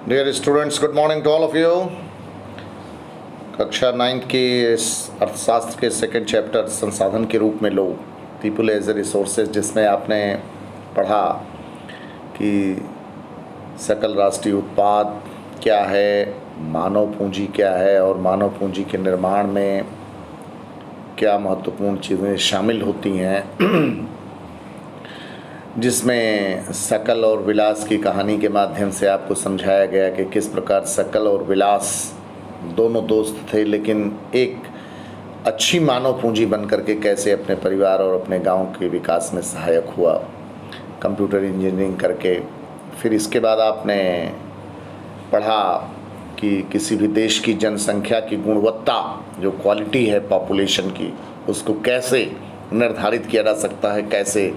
Dear students, good morning to all of you. कक्षा 9 के अर्थशास्त्र के सेकंड चैप्टर संसाधन के रूप में लो, पीपल एज ए रिसोर्सेज, जिसमें आपने पढ़ा कि सकल राष्ट्रीय उत्पाद क्या है, मानव पूंजी क्या है और मानव पूंजी के निर्माण में क्या महत्वपूर्ण चीज़ें शामिल होती हैं जिसमें सकल और विलास की कहानी के माध्यम से आपको समझाया गया कि किस प्रकार सकल और विलास दोनों दोस्त थे, लेकिन एक अच्छी मानव पूंजी बन करके कैसे अपने परिवार और अपने गांव के विकास में सहायक हुआ कंप्यूटर इंजीनियरिंग करके। फिर इसके बाद आपने पढ़ा कि किसी भी देश की जनसंख्या की गुणवत्ता, जो क्वालिटी है पॉपुलेशन की, उसको कैसे निर्धारित किया जा सकता है, कैसे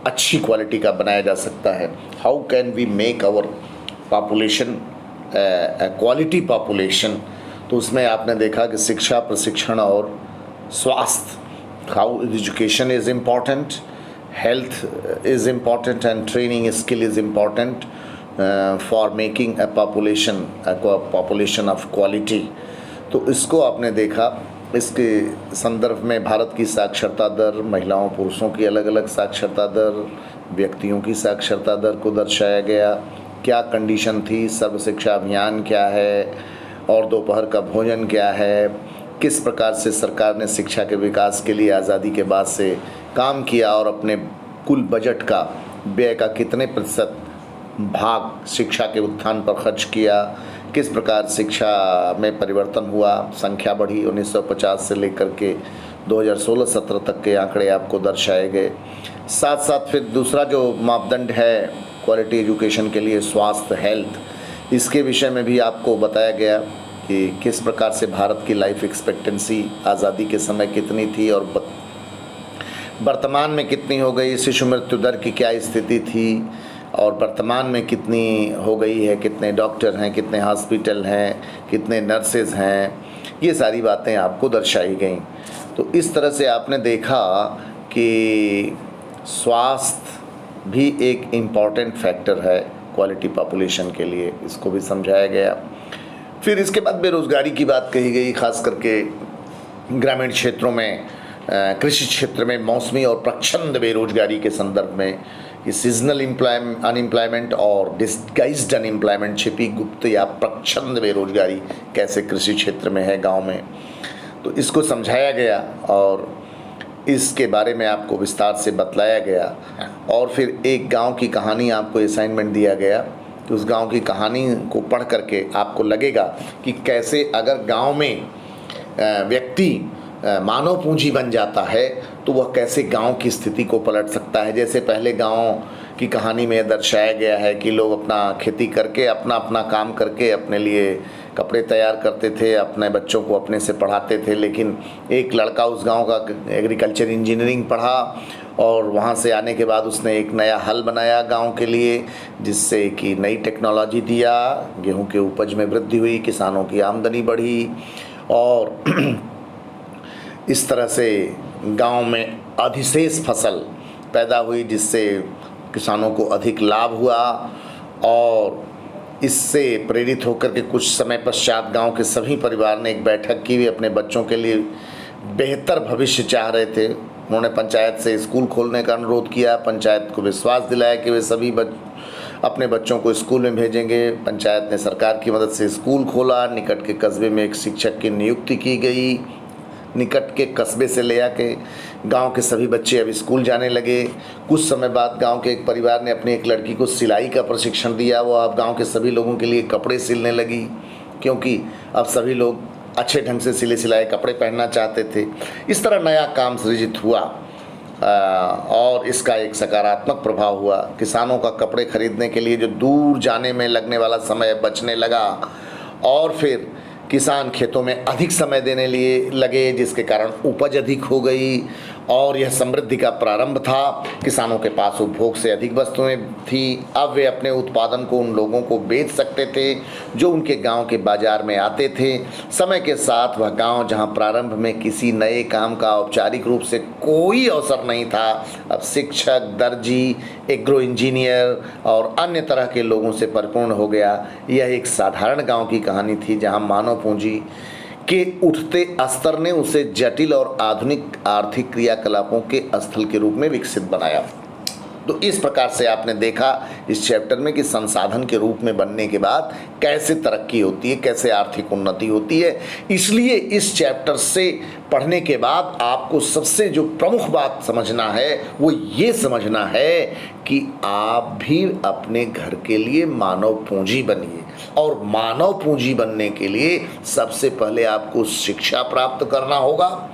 अच्छी क्वालिटी का बनाया जा सकता है। How can we make our population quality population. तो उसमें आपने देखा कि शिक्षा, प्रशिक्षण और स्वास्थ्य, how education is important, health is important and training skill is important for making a population of quality. तो इसको आपने देखा। इसके संदर्भ में भारत की साक्षरता दर, महिलाओं पुरुषों की अलग अलग साक्षरता दर, व्यक्तियों की साक्षरता दर को दर्शाया गया। क्या कंडीशन थी, सर्व शिक्षा अभियान क्या है और दोपहर का भोजन क्या है, किस प्रकार से सरकार ने शिक्षा के विकास के लिए आज़ादी के बाद से काम किया और अपने कुल बजट का व्यय का कितने प्रतिशत भाग शिक्षा के उत्थान पर खर्च किया, किस प्रकार शिक्षा में परिवर्तन हुआ, संख्या बढ़ी 1950 से लेकर के 2016-17 तक के आंकड़े आपको दर्शाए गए। साथ साथ फिर दूसरा जो मापदंड है क्वालिटी एजुकेशन के लिए, स्वास्थ्य, हेल्थ, इसके विषय में भी आपको बताया गया कि किस प्रकार से भारत की लाइफ एक्सपेक्टेंसी आज़ादी के समय कितनी थी और वर्तमान में कितनी हो गई, शिशु मृत्यु दर की क्या स्थिति थी और वर्तमान में कितनी हो गई है, कितने डॉक्टर हैं, कितने हॉस्पिटल हैं, कितने नर्सेज हैं, ये सारी बातें आपको दर्शाई गई। तो इस तरह से आपने देखा कि स्वास्थ्य भी एक इम्पॉर्टेंट फैक्टर है क्वालिटी पॉपुलेशन के लिए, इसको भी समझाया गया। फिर इसके बाद बेरोज़गारी की बात कही गई, ख़ास करके ग्रामीण क्षेत्रों में, कृषि क्षेत्र में मौसमी और प्रच्छन्न बेरोजगारी के संदर्भ में, कि सीजनल अनएम्प्लॉयमेंट और डिस्गाइज्ड अनएम्प्लॉयमेंट, छिपी, गुप्त या प्रच्छन्न बेरोजगारी कैसे कृषि क्षेत्र में है, गांव में। तो इसको समझाया गया और इसके बारे में आपको विस्तार से बतलाया गया। और फिर एक गांव की कहानी आपको असाइनमेंट दिया गया कि उस गांव की कहानी को पढ़ करके आपको लगेगा कि कैसे अगर गांव में व्यक्ति मानव पूंजी बन जाता है तो वह कैसे गांव की स्थिति को पलट सकता है। जैसे पहले गांव की कहानी में दर्शाया गया है कि लोग अपना खेती करके, अपना अपना काम करके अपने लिए कपड़े तैयार करते थे, अपने बच्चों को अपने से पढ़ाते थे। लेकिन एक लड़का उस गांव का एग्रीकल्चर इंजीनियरिंग पढ़ा और वहां से आने के बाद उसने एक नया हल बनाया गांव के लिए, जिससे कि नई टेक्नोलॉजी दिया, गेहूं के उपज में वृद्धि हुई, किसानों की आमदनी बढ़ी और इस तरह से गांव में अधिशेष फसल पैदा हुई, जिससे किसानों को अधिक लाभ हुआ। और इससे प्रेरित होकर के कुछ समय पश्चात गांव के सभी परिवार ने एक बैठक की, भी अपने बच्चों के लिए बेहतर भविष्य चाह रहे थे। उन्होंने पंचायत से स्कूल खोलने का अनुरोध किया, पंचायत को विश्वास दिलाया कि वे सभी अपने बच्चों को स्कूल में भेजेंगे। पंचायत ने सरकार की मदद से स्कूल खोला, निकट के कस्बे में एक शिक्षक की नियुक्ति की गई, निकट के कस्बे से ले आके गांव के सभी बच्चे अब स्कूल जाने लगे। कुछ समय बाद गांव के एक परिवार ने अपनी एक लड़की को सिलाई का प्रशिक्षण दिया, वो अब गांव के सभी लोगों के लिए कपड़े सिलने लगी, क्योंकि अब सभी लोग अच्छे ढंग से सिले सिलाए कपड़े पहनना चाहते थे। इस तरह नया काम सृजित हुआ और इसका एक सकारात्मक प्रभाव हुआ। किसानों का कपड़े खरीदने के लिए जो दूर जाने में लगने वाला समय बचने लगा और फिर किसान खेतों में अधिक समय देने लिए लगे, जिसके कारण उपज अधिक हो गई और यह समृद्धि का प्रारंभ था। किसानों के पास उपभोग से अधिक वस्तुएं थी। अब वे अपने उत्पादन को उन लोगों को बेच सकते थे जो उनके गांव के बाजार में आते थे। समय के साथ वह गांव जहां प्रारंभ में किसी नए काम का औपचारिक रूप से कोई अवसर नहीं था, अब शिक्षक, दर्जी, एग्रो इंजीनियर और अन्य तरह के लोगों से परिपूर्ण हो गया। यह एक साधारण गांव की कहानी थी जहां मानव पूंजी के उठते स्तर ने उसे जटिल और आधुनिक आर्थिक क्रियाकलापों के स्थल के रूप में विकसित बनाया। तो इस प्रकार से आपने देखा इस चैप्टर में कि संसाधन के रूप में बनने के बाद कैसे तरक्की होती है, कैसे आर्थिक उन्नति होती है। इसलिए इस चैप्टर से पढ़ने के बाद आपको सबसे जो प्रमुख बात समझना है वो ये समझना है कि आप भी अपने घर के लिए मानव पूंजी बनिए। और मानव पूंजी बनने के लिए सबसे पहले आपको शिक्षा प्राप्त करना होगा।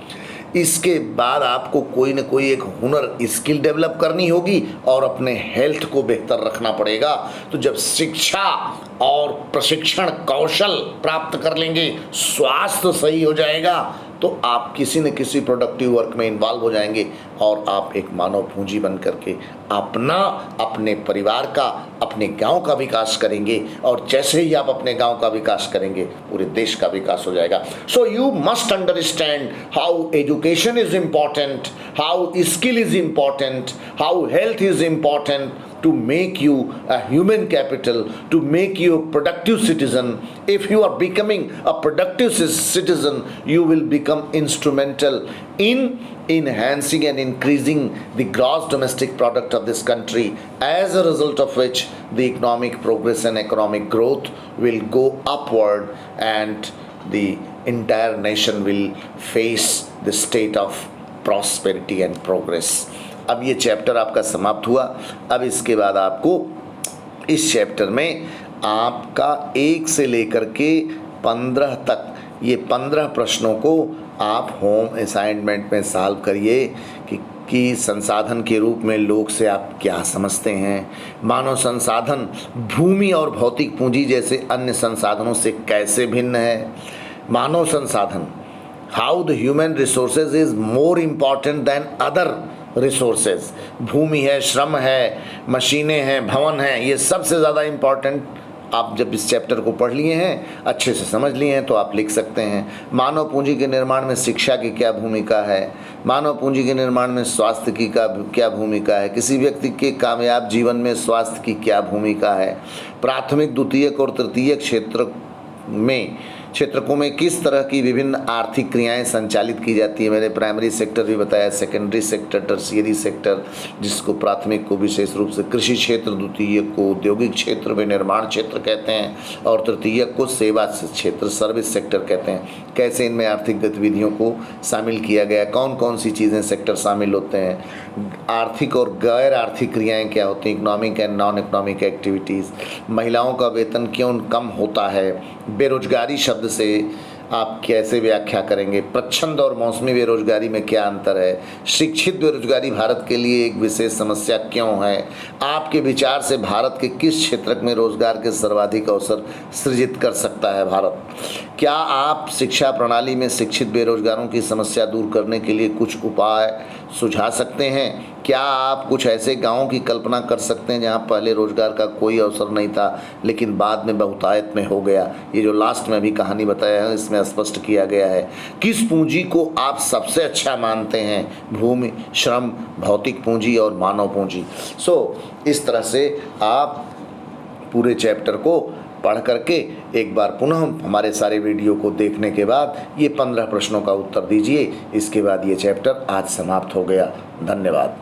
इसके बाद आपको कोई न कोई एक हुनर, स्किल डेवलप करनी होगी और अपने हेल्थ को बेहतर रखना पड़ेगा। तो जब शिक्षा और प्रशिक्षण कौशल प्राप्त कर लेंगे, स्वास्थ्य सही हो जाएगा, तो आप किसी न किसी प्रोडक्टिव वर्क में इन्वॉल्व हो जाएंगे और आप एक मानव पूंजी बन करके अपना, अपने परिवार का, अपने गांव का विकास करेंगे। और जैसे ही आप अपने गांव का विकास करेंगे, पूरे देश का विकास हो जाएगा। So you must understand how education is important, how skill is important, how health is important to make you a human capital, to make you a productive citizen. If you are becoming a productive citizen, you will become instrumental in enhancing and increasing the gross domestic product of this country, as a result of which the economic progress and economic growth will go upward and the entire nation will face the state of prosperity and progress. अब ये chapter आपका समाप्त हुआ। अब इसके बाद आपको इस चैप्टर में आपका 1 से लेकर के 15 तक, ये 15 प्रश्नों को आप होम असाइनमेंट में सॉल्व करिए कि संसाधन के रूप में लोग से आप क्या समझते हैं, मानव संसाधन भूमि और भौतिक पूंजी जैसे अन्य संसाधनों से कैसे भिन्न है। मानव संसाधन, how the human resources is more important than other resources. भूमि है, श्रम है, मशीनें हैं, भवन हैं, ये सबसे ज़्यादा इम्पॉर्टेंट। आप जब इस चैप्टर को पढ़ लिए हैं, अच्छे से समझ लिए हैं, तो आप लिख सकते हैं मानव पूंजी के निर्माण में शिक्षा की क्या भूमिका है, मानव पूंजी के निर्माण में स्वास्थ्य की क्या भूमिका है, किसी व्यक्ति के कामयाब जीवन में स्वास्थ्य की क्या भूमिका है, प्राथमिक, द्वितीयक और तृतीयक क्षेत्रकों में किस तरह की विभिन्न आर्थिक क्रियाएं संचालित की जाती है। मैंने प्राइमरी सेक्टर भी बताया, सेकेंडरी सेक्टर, टर्शियरी सेक्टर, जिसको प्राथमिक को विशेष रूप से कृषि क्षेत्र, द्वितीयक को औद्योगिक क्षेत्र में निर्माण क्षेत्र कहते हैं और तृतीयक को सेवा क्षेत्र, सर्विस सेक्टर कहते हैं। कैसे इनमें आर्थिक गतिविधियों को शामिल किया गया, कौन कौन सी चीज़ें सेक्टर शामिल होते हैं, आर्थिक और गैर आर्थिक क्रियाएँ क्या होती हैं, economic and non economic activities, महिलाओं का वेतन क्यों कम होता है, बेरोजगारी शब्द से आप कैसे व्याख्या करेंगे, प्रच्छंद और मौसमी बेरोजगारी में क्या अंतर है, शिक्षित बेरोजगारी भारत के लिए एक विशेष समस्या क्यों है, आपके विचार से भारत के किस क्षेत्र में रोजगार के सर्वाधिक अवसर सृजित कर सकता है भारत, क्या आप शिक्षा प्रणाली में शिक्षित बेरोजगारों की समस्या दूर करने के लिए कुछ उपाय सुझा सकते हैं, क्या आप कुछ ऐसे गांवों की कल्पना कर सकते हैं जहां पहले रोजगार का कोई अवसर नहीं था लेकिन बाद में बहुतायत में हो गया। ये जो लास्ट में भी कहानी बताया है इसमें स्पष्ट किया गया है। किस पूंजी को आप सबसे अच्छा मानते हैं, भूमि, श्रम, भौतिक पूंजी और मानव पूंजी। इस तरह से आप पूरे चैप्टर को पढ़ करके एक बार पुनः हमारे सारे वीडियो को देखने के बाद ये 15 प्रश्नों का उत्तर दीजिए। इसके बाद ये चैप्टर आज समाप्त हो गया। धन्यवाद।